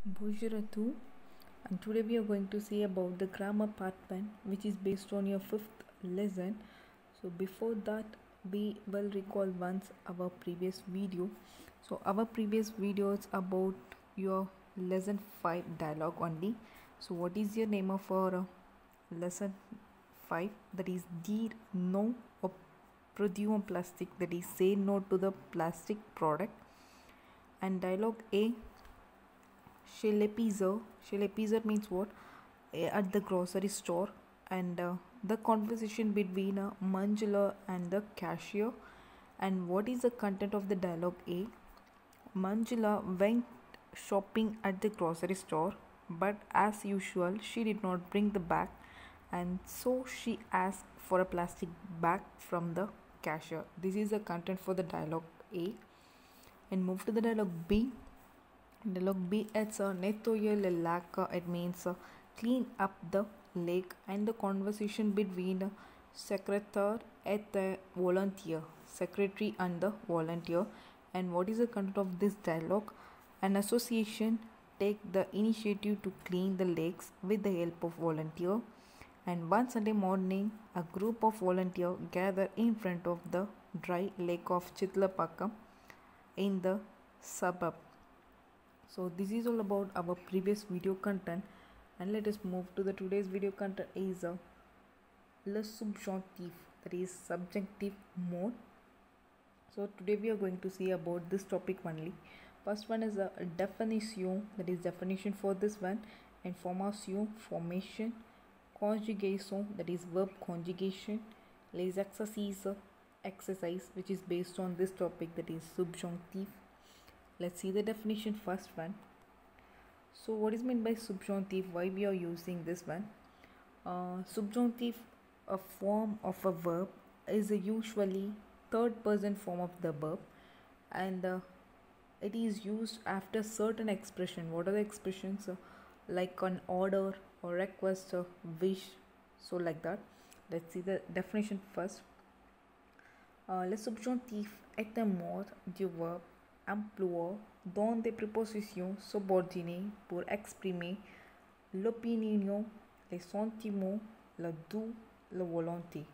Bonjour à tous, and today we are going to see about the grammar part 1, which is based on your fifth lesson. So before that, we will recall once our previous video. So our previous video is about your lesson 5 dialogue only. So what is your name of our lesson 5? That is dire no au produit en plastique, that is say no to the plastic product. And dialogue A, chez l'épicerie. Chez l'épicerie means what? At the grocery store. And the conversation between Manjula and the cashier. And what is the content of the dialogue A? Manjula went shopping at the grocery store, but as usual, she did not bring the bag, and so she asked for a plastic bag from the cashier. This is the content for the dialogue A. And move to the dialogue B. Dialogue B, it's a nettoyer le lac. It means clean up the lake, and the conversation between secretary and the volunteer, secretary and the volunteer. And what is the content of this dialogue? An association take the initiative to clean the lakes with the help of volunteer. And one Sunday morning, a group of volunteers gather in front of the dry lake of Chitlapakam in the suburb. So this is all about our previous video content, and let us move to the today's video content is le subjonctif, that is subjunctive mode. So today we are going to see about this topic only. First one is a definition, that is definition for this one, and formation, formation, conjugation, that is verb conjugation, les exercices, exercise, which is based on this topic, that is subjunctive. Let's see the definition first one. So what is meant by subjunctive? Why we are using this one? Subjunctive, a form of a verb, is a usually third person form of the verb, and it is used after certain expression. What are the expressions? Like an order or request or wish. So like that. Let's see the definition first. Le subjonctif est un mode du verbe emploie dans des prépositions subordonnées pour exprimer l'opinion, les sentiments, le doux, la volonté.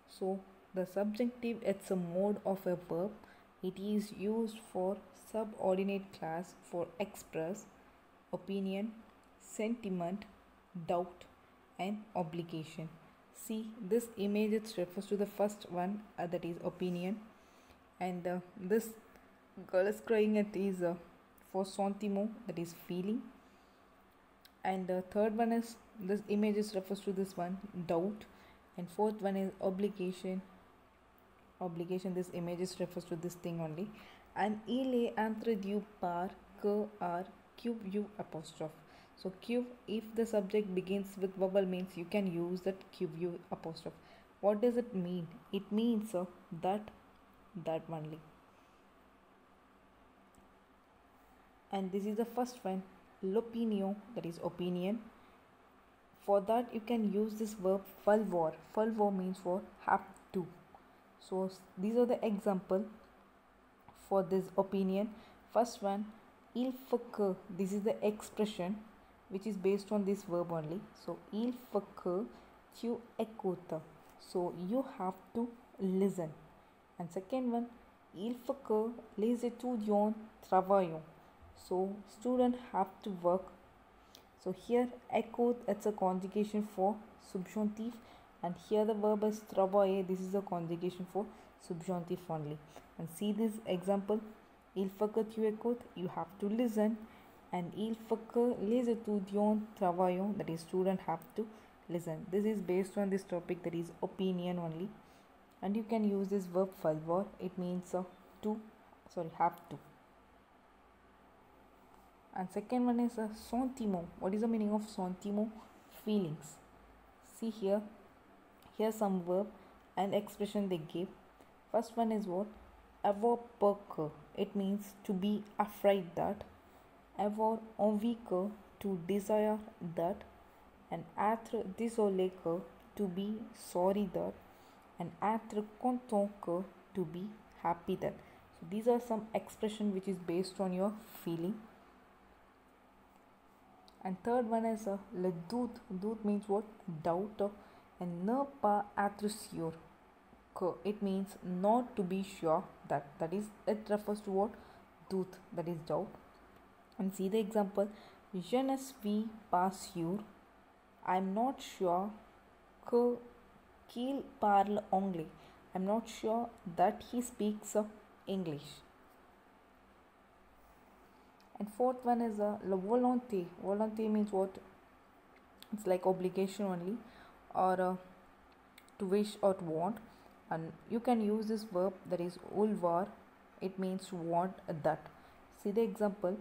So the subjunctive, it's a mode of a verb. It is used for subordinate class for express opinion, sentiment, doubt, and obligation. See, this image, it refers to the first one, that is opinion, and this girl is crying, it is for sentiment, that is feeling, and the third one is, this image refers to this one, doubt, and fourth one is obligation. Obligation, this image refers to this thing only. And il est introduit par que r q u apostrophe. So q, if the subject begins with vowel, means you can use that q u apostrophe. What does it mean? It means that only. And this is the first one, l'opinion, that is opinion. For that you can use this verb falloir. Falloir means for have to. So these are the example for this opinion. First one, il faut que, this is the expression which is based on this verb only. So il faut que tu écoutes, so you have to listen. And second one, il faut que les étudiants travaillent, so students have to work. So here écoute, it's a conjugation for subjunctive, and here the verb is travailler, this is a conjugation for subjunctive only. And see this example, il faut que tu écoutes, you have to listen, and il faut que les étudiants travaillent, that is student have to listen. This is based on this topic, that is opinion only, and you can use this verb falloir, it means have to. And second one is a sentiment. What is the meaning of sentiment? Feelings. See here some verb and expression they give. First one is what? Avoir peur que, it means to be afraid that. Avoir envie que, to desire that. And être désolé que, to be sorry that. And être content que, to be happy that. So these are some expression which is based on your feeling. And third one is le doute. Doute means what? Doubt. And ne pas être sûr. It means not to be sure. That is, it refers to what? Doute, that is doubt. And see the example. Je ne suis pas sûr. I'm not sure qu'il parle anglais. I'm not sure that he speaks English. And fourth one is la volonté. Volonté means what? It's like obligation only, or to wish or to want. And you can use this verb, that is vouloir. It means to want that. See the example.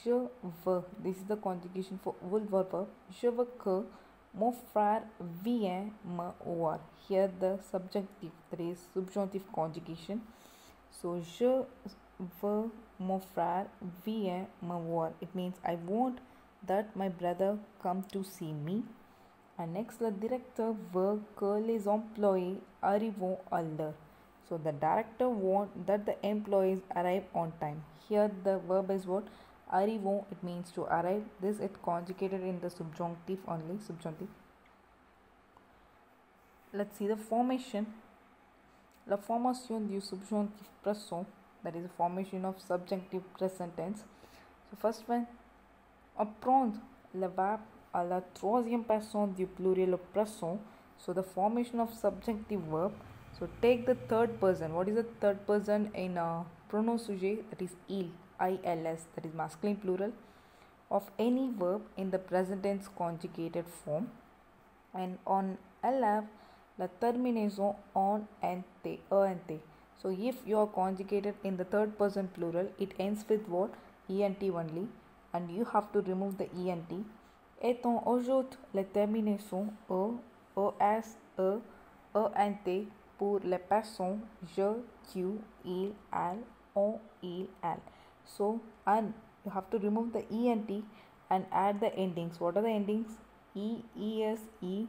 Je veux. This is the conjugation for vouloir verb. Je veux que mon frère vienne me voir. Here the subjunctive, that is subjunctive conjugation. So je veux mon frère vienne me voir. It means I want that my brother come to see me. And next, le directeur veut que les employés arrivent à l'heure. So the director wants that the employees arrive on time. Here the verb is what? Arrivons. It means to arrive. This it conjugated in the subjunctive only. Subjunctive. Let's see the formation. La formation du subjonctif présent, that is the formation of subjunctive present tense. So first one, apprendre le verbe à la troisième personne du pluriel au présent. So the formation of subjunctive verb. So take the third person. What is the third person in pronom sujet? That is il, ILS, that is masculine plural, of any verb in the present tense conjugated form. And on élève, la terminaison on ent, ent. So if you are conjugated in the third person plural, it ends with what? ENT only, and you have to remove the ENT. Et on ajoute la terminaison ES, ENT pour les personnes je, tu, il, elle, on, il, elle. So, and you have to remove the ENT and add the endings. What are the endings? E, ES, E.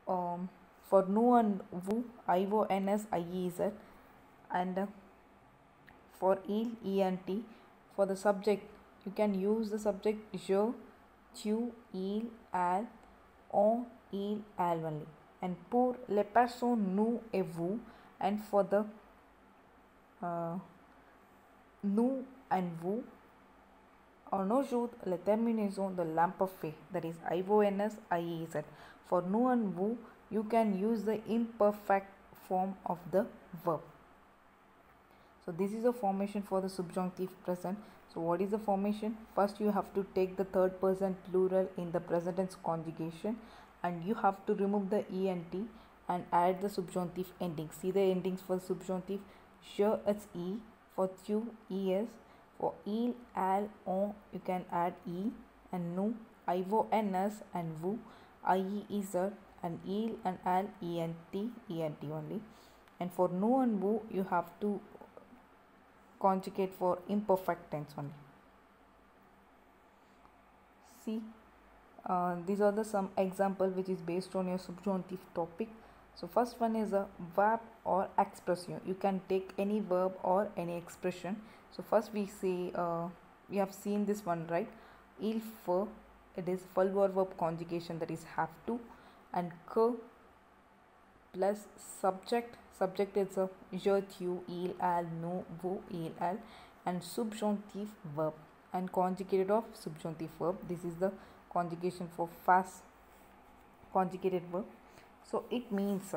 For nous and vous, IO, NS, IEZ. And for il, ENT. For the subject, you can use the subject je, tu, il, elle, on, il, elle only. And pour les personnes nous et vous, and for the nous and vous, on ajoute la terminaison de l'imparfait, that is IONS, IEZ. For nous and vous, you can use the imperfect form of the verb. So this is a formation for the subjunctive present. So what is the formation? First you have to take the third person plural in the present tense conjugation, and you have to remove the ENT and add the subjunctive endings. See the endings for subjunctive. Je, it's E. For tu, ES. For il, elle, on, you can add E. And nous, IO, NS, and vous, IEZ, and il and elle, ENT, ENT only. And for nous and vous, you have to conjugate for imperfect tense only. See, these are the some example which is based on your subjunctive topic. So first one is a verb or expression. You can take any verb or any expression. So first we say, we have seen this one, right? Il faut, it is full verb conjugation, that is have to, and que plus subject. Subject is a je, tu, il, elle, nous, vous, il, elle, and subjunctive verb, and conjugated of subjunctive verb. This is the conjugation for fast conjugated verb. So it means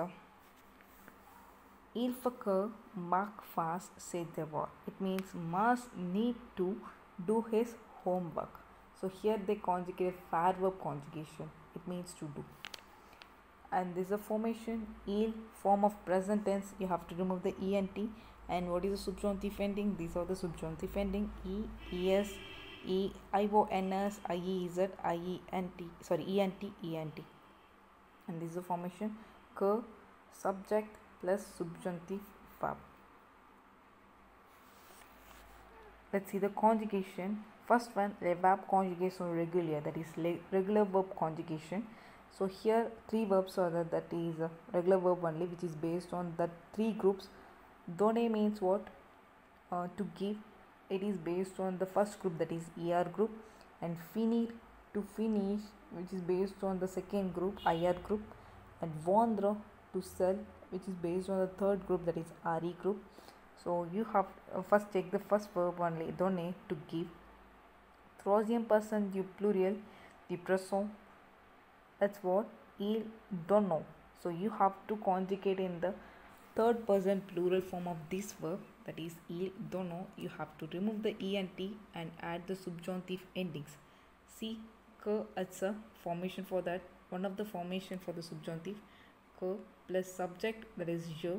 il faut que Mark fasse ses devoirs. It means must need to do his homework. So here they conjugate fair verb conjugation. It means to do. And this is a formation il, form of present tense. You have to remove the ENT. And what is the subjunctive ending? These are the subjunctive ending: E, ES, E, IONS, IEZ, IENT. Sorry, ENT, ENT. And this is the formation que subject plus subjunctive verb. Let's see the conjugation. First one, the verb conjugation regular, that is regular verb conjugation. So here three verbs are there, that is regular verb only, which is based on the three groups. Donner means what? To give. It is based on the first group, that is ER group, and finir, to finish, which is based on the second group, IR group, and vendre to sell, which is based on the third group, that is RE group. So you have first take the first verb only, donner, to give. Troisième person du pluriel, the present, that's what, il donne. So you have to conjugate in the third person plural form of this verb, that is il donne. You have to remove the e and t and add the subjunctive endings. See, que, it's a formation for that. One of the formation for the subjunctive, que plus subject, that is je,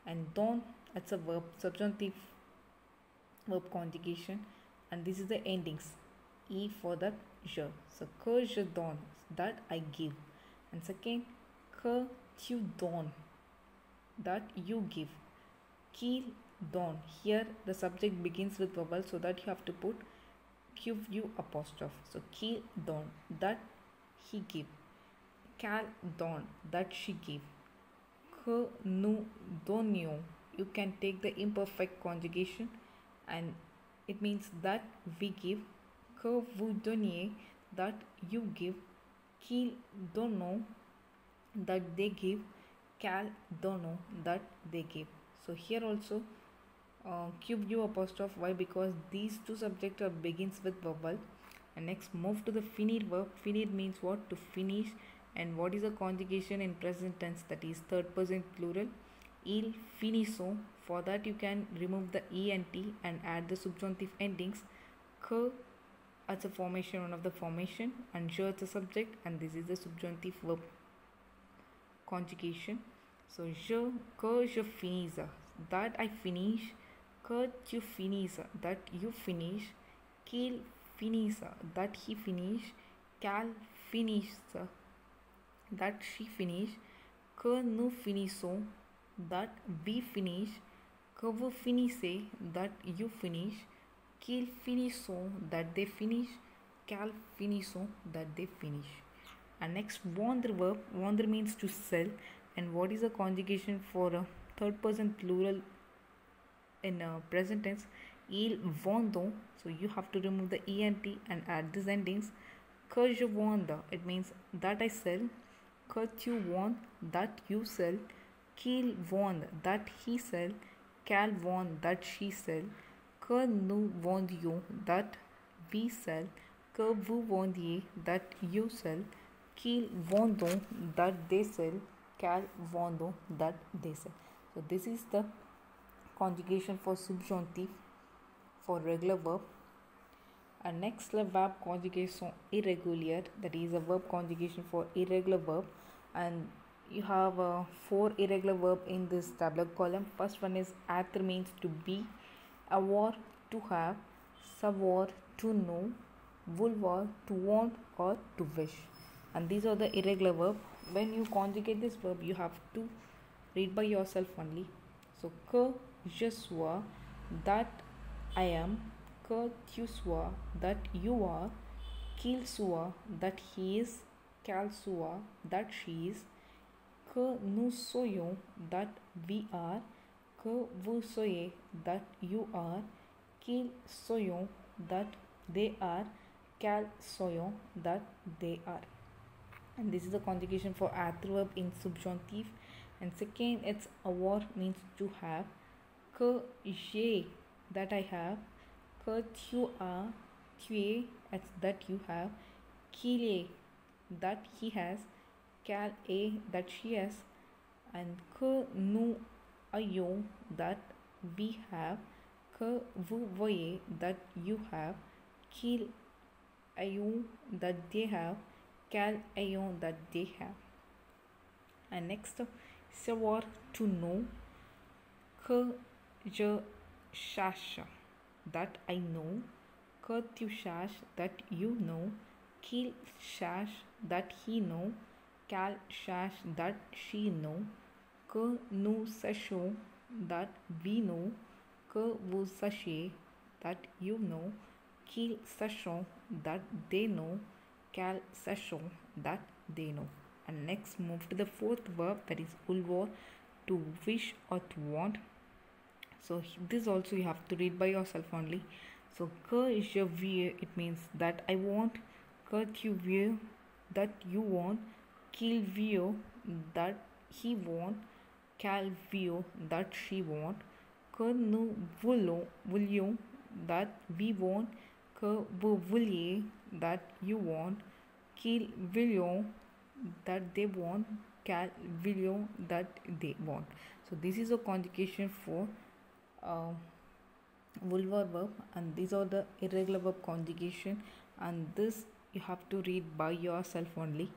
and don, it's a verb, subjunctive verb conjugation, and this is the endings, e for that je. So que je donne, that I give, and second, que tu donnes, that you give. Qu'il donne, here the subject begins with vowel, so that you have to put QU apostrophe. So qu'il donne, that he give. Qu'elle donne, that she give. Que nous donnions, you can take the imperfect conjugation and it means that we give. Que vous donniez, that you give. Qu'ils donnent, that they give. Qu'elles donnent, that they give. So here also QU apostrophe. Why? Because these two subjects are begins with vowel. And next move to the finir verb. Finir means what? To finish. And what is the conjugation in present tense? That is third person plural. Il finissent. For that you can remove the e and t and add the subjunctive endings. Que as a formation, one of the formation, and je as a subject, and this is the subjunctive verb conjugation. So je, que je finisse, that I finish. Que tu finisses, that you finish. Qu'il finisse, that he finish. Qu'elle finisse, that she finish. Que nous finissons, that we finish. Que vous finissez, that you finish. Qu'ils finissent, that they finish. Qu'elles finissent, that they finish. And next, vendre verb. Vendre means to sell. And what is the conjugation for a third person plural in present tense? Ils vendent. So you have to remove the e and t and add these endings. Que je vende, it means that I sell. Que tu vends, that you sell. Qu'il vende, that he sell. Qu'elle vend, that she sell. Que nous vendions, that we sell. Que vous vendiez, that you sell. Qu'ils vendent, that they sell. Qu'elles vendent, that they sell. So this is the conjugation for subjunctive for regular verb. And next, the verb conjugation irregular, that is a verb conjugation for irregular verb. And you have 4 irregular verb in this tabular column. First one is être, means to be. Avoir, to have. Savoir, to know. Vouloir, to want or to wish. And these are the irregular verb. When you conjugate this verb, you have to read by yourself only. So que je sois, that I am. Que tu sois, that you are. Qu'il soit, that he is. Qu'elle soit, that she is. Que nous soyons, that we are. Que vous soyez, that you are. Qu'ils soyons, that they are. Qu'elles soyons, that they are. And this is the conjugation for être verb in subjunctive. And second, it's avoir, means to have. Que j'ai, that I have. Que tu as, tu es, it's that you have. Qu'il est, that he has. Qu'elle est, that she has. And que nous ayons, that we have. Que vous voyez, that you have. Qu'ils ayons, that they have. Qu'elles ayons, that they have. And next, savoir, to know. Que je cherche, that I know. Que tu cherches, that you know. Qu'il cherche, that he know. Qu'elle cherche, that she know. Que nous sachions, that we know. Que vous sachiez, that you know. Qu'ils sachent, that they know. Qu'elles sachent, that they know. And next, move to the fourth verb, that is vouloir, to wish or to want. So this also you have to read by yourself only. So que je veux, it means that I want. que tu veux, that you want, qu'il veut, that he want, qu'elle veut, that she want, que nous voulions, that we want, que vous vouliez, that you want, qu'ils veulent, that they want, qu'elles veulent, that they want. So this is a conjugation for vulvar verb, and these are the irregular verb conjugation, and this you have to read by yourself only.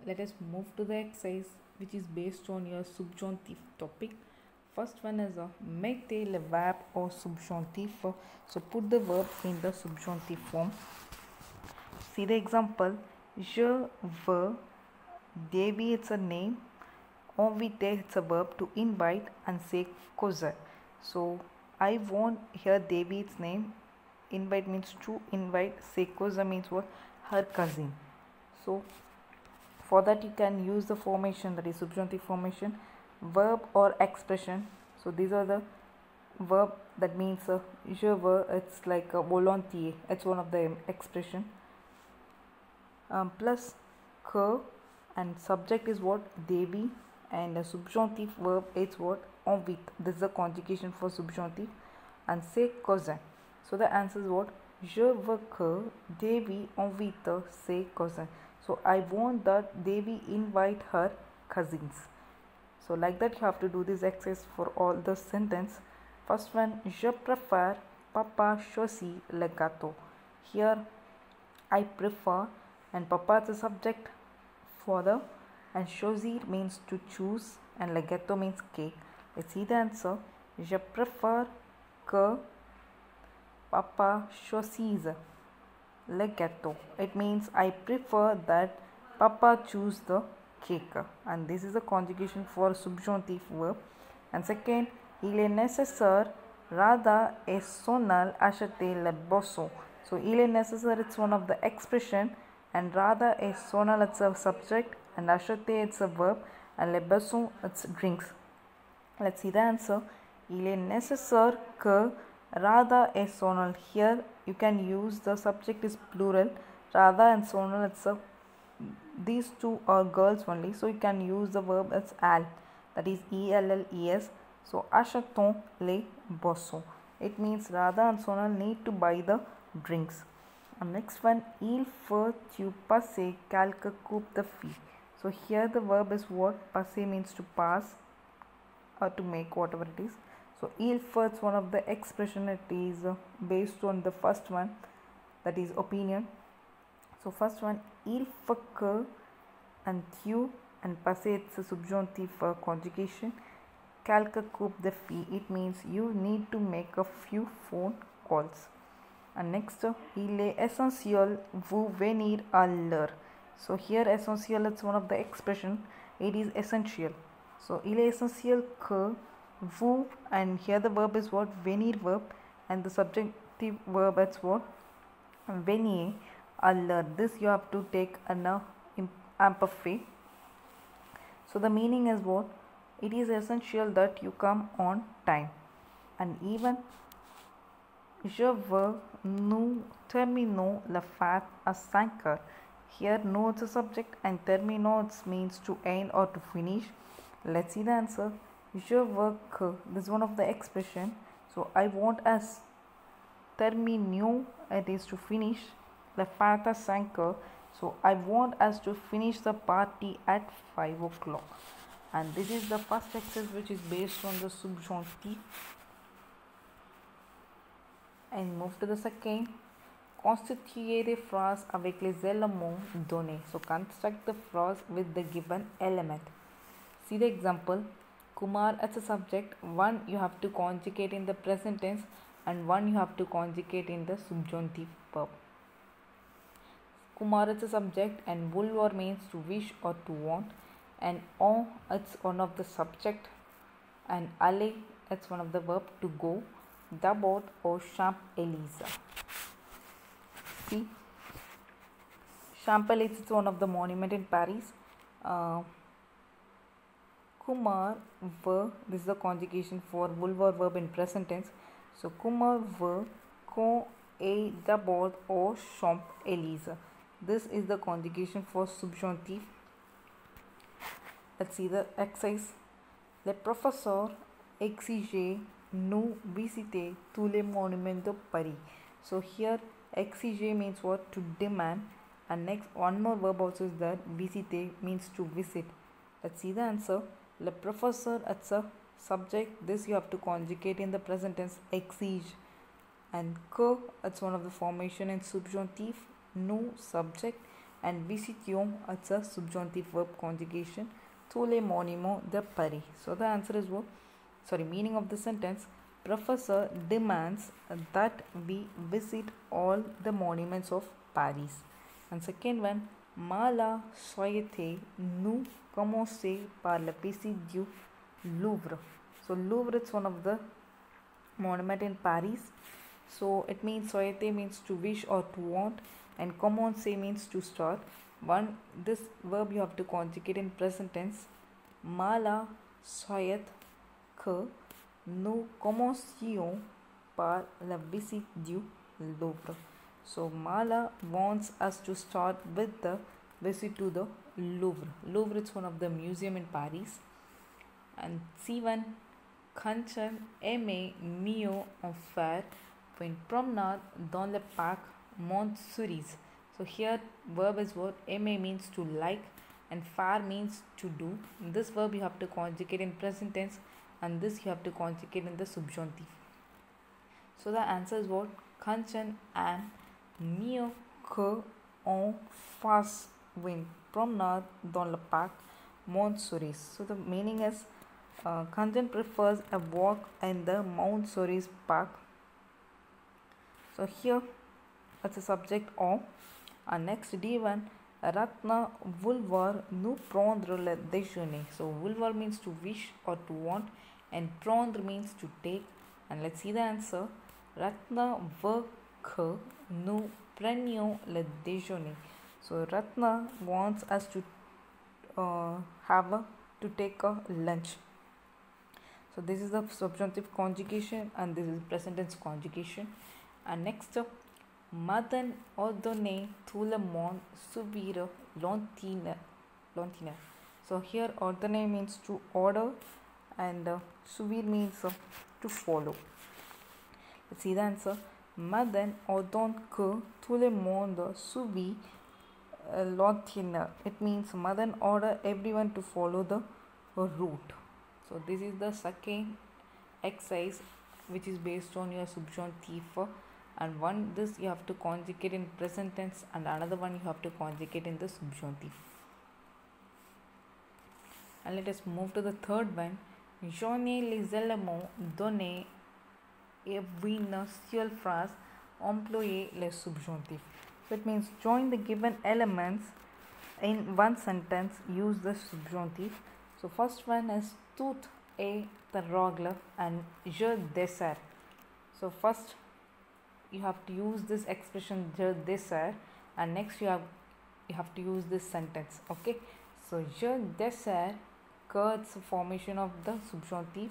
Let us move to the exercise which is based on your subjunctive topic. First one is a mettez le verb au subjonctif. So put the verb in the subjunctive form. See the example. Je veux, Devi it's a name, inviter it's a verb to invite, and say cousin. So I want here Devi its name, invite means to invite, say cousin means what? Her cousin. So for that you can use the formation, that is subjunctive formation, verb or expression. So these are the verb that means je veux, it's like a volontiers, it's one of the expression, plus que, and subject is what? Devi, and a subjunctive verb is what? Envite. This is a conjugation for subjunctive, and say cousin. So the answer is what? Je veux que Devi invite ses cousins. So I want that Devi invite her cousins. So like that you have to do this exercise for all the sentence. First one, je préfère, papa choisit le gâteau. Here I prefer, and papa is the subject, father, and choisir means to choose, and le gâteau means cake. Let's see the answer. Je préfère que papa choisisse le gâteau. It means I prefer that papa choose the cake, and this is a conjugation for subjunctive verb. And second, il est nécessaire, Radha et Sonal acheter le boisson. So il est nécessaire, it's one of the expression, and Radha et Sonal it's a subject, and acheter it's a verb, and le boisson it's drinks. Let's see the answer. Il est nécessaire que Radha et Sonal. Here you can use the subject is plural. Radha and Sonal, it's a, these two are girls only, so you can use the verb as al, that is ELLES. So achetons les boissons. It means Radha and Sonal need to buy the drinks. And next one, il faut tu passer quelques coupes de filles. So here the verb is what? Passer means to pass or to make, whatever it is. So il faut, it's one of the expression, it is based on the first one, that is opinion. So first one, il faut que, and tu, and passer it's a subjunctive conjugation. Quelques coupes de filles, it means you need to make a few phone calls. And next, il est essentiel vous venir à l'heure. So here essentiel, it's one of the expression, it is essential. So il est essentiel que vous, and here the verb is what? Venir verb, and the subjunctive verb is what? Venir à l'heure. This you have to take an imperfect. So the meaning is what? It is essential that you come on time. And even je veux, nous terminons la fête à 5 heures. Here no it's a subject, and termino it means to end or to finish. Let's see the answer. Je veux que, this is one of the expression. So I want as terminions, it is to finish, la fête à 5 heures. So I want us to finish the party at 5 o'clock. And this is the first exercise which is based on the subjunctive. And move to the second. Constituer the phrase avec les éléments donnés. So construct the phrase with the given element. See the example. Kumar as a subject. One you have to conjugate in the present tense, and one you have to conjugate in the subjunctive verb. Kumar is a subject, and vouloir means to wish or to want, and on it's one of the subject, and aller it's one of the verb to go. D'abord or Champs-Élysées. See, Champs-Élysées is one of the monument in Paris. Kumar veut, this is the conjugation for vulvar verb in present tense. So Kumar veut qu'on et d'abord aux Champs-Élysées. This is the conjugation for subjunctive. Let's see the exercise. Le professeur exigeait nous visiter tous les monuments de Paris. So here exiger means what? To demand. And next one more verb also is that visiter means to visit. Let's see the answer. Le professeur, it's a subject. This you have to conjugate in the present tense, exige. And que, it's one of the formation in subjunctive. Nous, subject. And visitions, it's a subjunctive verb conjugation. Tous les monuments de Paris. So the answer is what? Meaning of the sentence. Professor demands that we visit all the monuments of Paris. And second one, Mala souhaitait nous commencer par la visite du Louvre. So Louvre is one of the monument in Paris. So it means souhaiter means to wish or to want, and commencer means to start. This verb you have to conjugate in present tense. Mala souhaite que nous commencions par la visite du Louvre. So Mala wants us to start with the visit to the Louvre. Louvre is one of the museum in Paris. And C1, Kanchan aimait mieux en faire une promenade dans le parc Montsouris. So here verb is what? Aimer means to like and faire means to do. This verb you have to conjugate in present tense, and this you have to conjugate in the subjunctive. So the answer is what? Kanchan and mieux que on fasse une promenade dans le parc Montsouris. So the meaning is Kanchan prefers a walk in the Montsouris park. So here it's a subject of. And next D1, Ratna vouloir nous prendre le déjeuner. So vouloir means to wish or to want, and prendre means to take. And let's see the answer. Ratna veut que nous prenions le déjeuner. So Ratna wants us to take a lunch. So this is the subjunctive conjugation, and this is present tense conjugation. And next, Madan ordonnait tout le monde suivre l'antenne. So here ordonner means to order, and suivre means to follow. Let's see the answer. Madan ordonne que tout le monde suive l'antenne. It means Madan order everyone to follow the route. So this is the second exercise, which is based on your subjunctive. And one this you have to conjugate in present tense, and another one you have to conjugate in the subjunctive. And let us move to the third one. Joignez les éléments donnés et une seule phrase, employez le subjonctif. So it means join the given elements in one sentence, use the subjunctive. So first one is tout est règle and je désire. So first you have to use this expression je désire, and next you have to use this sentence. Okay, so je désire que it's a formation of the subjunctive,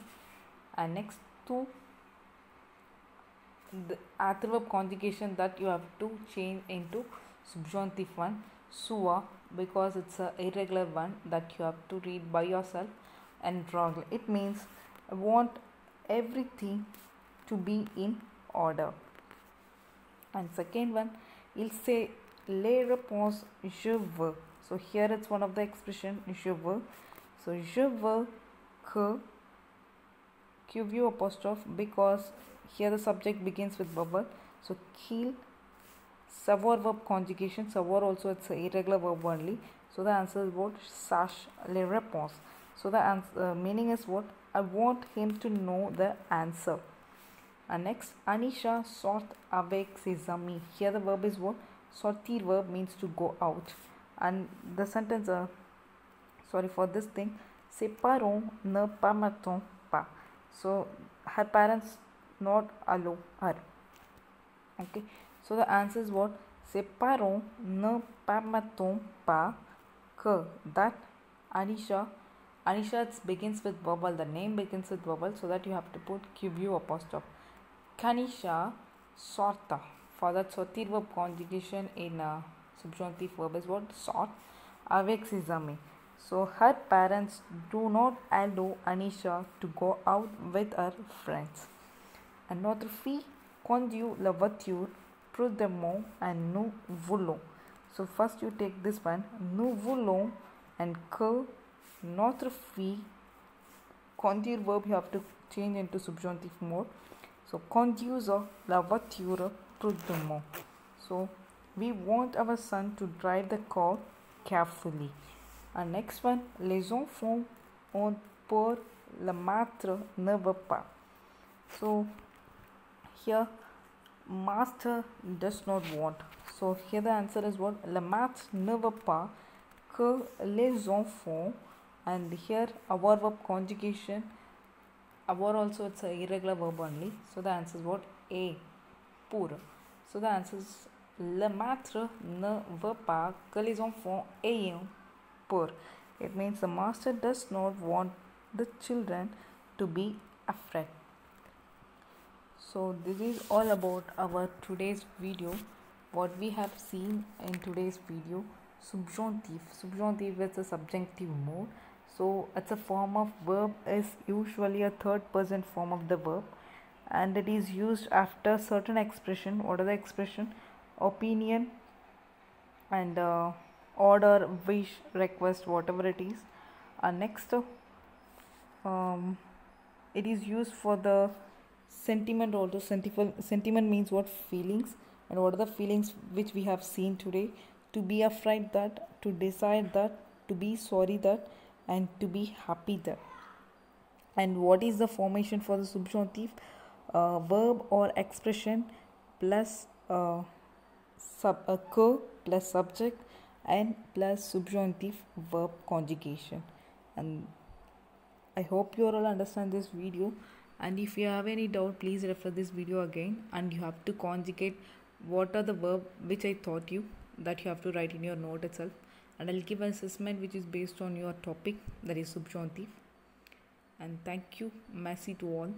and next to the adverb conjugation that you have to change into subjunctive one, sua, because it's a irregular one that you have to read by yourself, and règle, it means I want everything to be in order. And second one, il say les réponses je veux. So here it's one of the expression je veux. So je veux que QV apostrophe, because here the subject begins with vowel. So qu'il, savoir verb conjugation, savoir also it's a irregular verb only. So the answer is what? Sache les réponses. So the answer, meaning is what? I want him to know the answer. And next, Anisha sort avec ses amis. Here the verb is what? Sortir verb means to go out. And the sentence, for this thing, ses parents ne permettent pas. So her parents not allow her. Okay. So the answer is what? Ses parents ne permettent pas que that Anisha it begins with vowel. The name begins with vowel, so that you have to put QU apostrophe. Kanisha sorta for that sotir verb conjugation in subjunctive verb is what? Sought. Avec ses amis. So her parents do not allow Anisha to go out with her friends. And notre fille conduit la voiture prudemment and nous voulons. So first you take this one, nous voulons, and que notre fille, conduire verb you have to change into subjunctive mode. So conduise la voiture prudemment. So we want our son to drive the car carefully. And next one, les enfants ont peur, le maître ne veut pas. So here master does not want. So here the answer is what? Le maître ne veut pas que les enfants, and here avoir verb conjugation, avoir also it's a irregular verb only. So the answer is what? A, pour. So the answer is le maître ne veut pas que les enfants aient peur. It means the master does not want the children to be afraid. So this is all about our today's video. What we have seen in today's video, subjunctive. Subjunctive is a subjunctive mode. So it's a form of verb, is usually a third person form of the verb, and it is used after certain expression. What are the expression? Opinion and order, wish, request, whatever it is. Next, it is used for the sentiment also. Sentiment means what? Feelings. And what are the feelings which we have seen today? To be afraid that, to decide that, to be sorry that, and to be happy that. And what is the formation for the subjunctive? Verb or expression plus que plus subject and plus subjunctive verb conjugation. And I hope you all understand this video, and if you have any doubt, please refer this video again, and you have to conjugate what are the verb which I taught you, that you have to write in your note itself, and I'll give an assessment which is based on your topic, that is subjunctive. And thank you, merci to all.